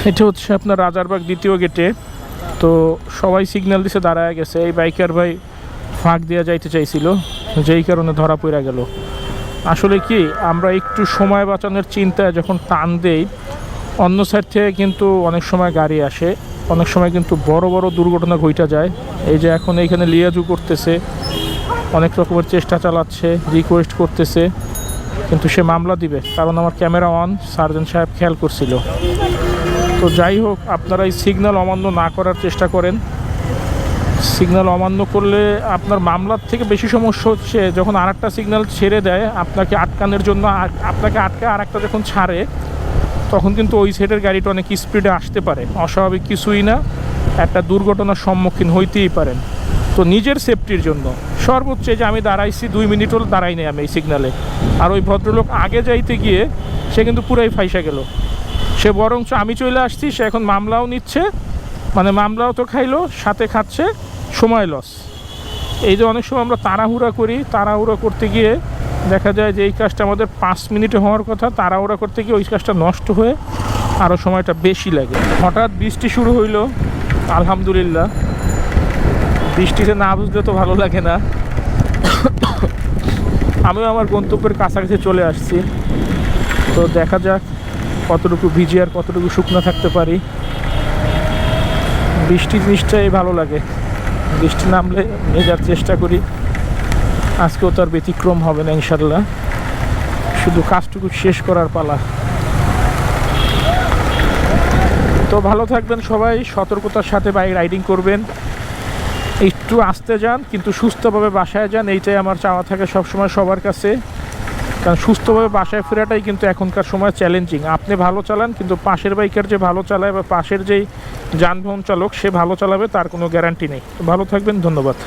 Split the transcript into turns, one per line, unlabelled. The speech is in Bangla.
এটা হচ্ছে আপনার রাজারবাগ দ্বিতীয় গেটে। তো সবাই সিগন্যাল দিছে, দাঁড়ায় গেছে। এই বাইকার ভাই ফাঁক দিয়ে যাইতে চাইছিল, যেই কারণে ধরা পড়ে গেল। আসলে কি, আমরা একটু সময় বাঁচানোর চিন্তায় যখন টান দেই, অন্য সাইড থেকে কিন্তু অনেক সময় গাড়ি আসে, অনেক সময় কিন্তু বড় বড় দুর্ঘটনা ঘটে যায়। এই যে এখন এইখানে লিয়াজু করতেছে, অনেক রকমের চেষ্টা চালাচ্ছে, রিকোয়েস্ট করতেছে, কিন্তু সে মামলা দিবে, কারণ আমার ক্যামেরা অন, সার্জন সাহেব খেয়াল করছিল। তো যাই হোক, আপনারা এই সিগন্যাল অমান্য না করার চেষ্টা করেন। সিগন্যাল অমান্য করলে আপনার মামলার থেকে বেশি সমস্যা হচ্ছে যখন আরেকটা সিগন্যাল ছেড়ে দেয় আপনাকে আটকানোর জন্য, আপনাকে আটকায় আরেকটা যখন ছাড়ে, তখন কিন্তু ওই সাইডের গাড়িটা অনেক স্পিডে আসতে পারে। অস্বাভাবিক কিছুই না, একটা দুর্ঘটনার সম্মুখীন হইতেই পারেন। তো নিজের সেফটির জন্য সর্বোচ্চ, যে আমি দাঁড়াইছি 2 মিনিট হল দাঁড়াই নেই আমি এই সিগন্যালে, আর ওই ভদ্রলোক আগে যাইতে গিয়ে সে কিন্তু পুরাই ফাইসা গেল। সে বরঞ্চ আমি চলে আসছি, সে এখন মামলাও নিচ্ছে, মানে মামলাও তো খাইলো, সাথে খাচ্ছে সময় লস। এই যে অনেক সময় আমরা তাড়াহুড়া করি, তাড়াহুড়া করতে গিয়ে দেখা যায় যে এই কাজটা আমাদের 5 মিনিটে হওয়ার কথা, তাড়াহুড়া করতে গিয়ে ওই কাজটা নষ্ট হয়ে আরও সময়টা বেশি লাগে। হঠাৎ বৃষ্টি শুরু হইলো, আলহামদুলিল্লাহ। বৃষ্টিতে না বুঝলে তো ভালো লাগে না। আমিও আমার গন্তব্যের কাছাকাছি চলে আসছি। তো দেখা যাক কতটুকু ভিজে আর কতটুকু শুকনো থাকতে পারি। বৃষ্টি জিনিসটাই ভালো লাগে, বৃষ্টি নামলে ভেজার চেষ্টা করি। আজকেও তার ব্যতিক্রম হবে না ইনশাল্লাহ, শুধু কাজটুকু শেষ করার পালা। তো ভালো থাকবেন সবাই, সতর্কতার সাথে বাইক রাইডিং করবেন, একটু আস্তে যান কিন্তু সুস্থভাবে বাসায় যান, এইটাই আমার চাওয়া থাকে সবসময় সবার কাছে। কারণ সুস্থভাবে বাসায় ফেরাটাই কিন্তু এখনকার সময় চ্যালেঞ্জিং। আপনি ভালো চালান, কিন্তু পাশের বাইকার যে ভালো চালায় বা পাশের যেই যানবাহন চালক সে ভালো চালাবে তার কোনো গ্যারান্টি নেই। ভালো থাকবেন, ধন্যবাদ।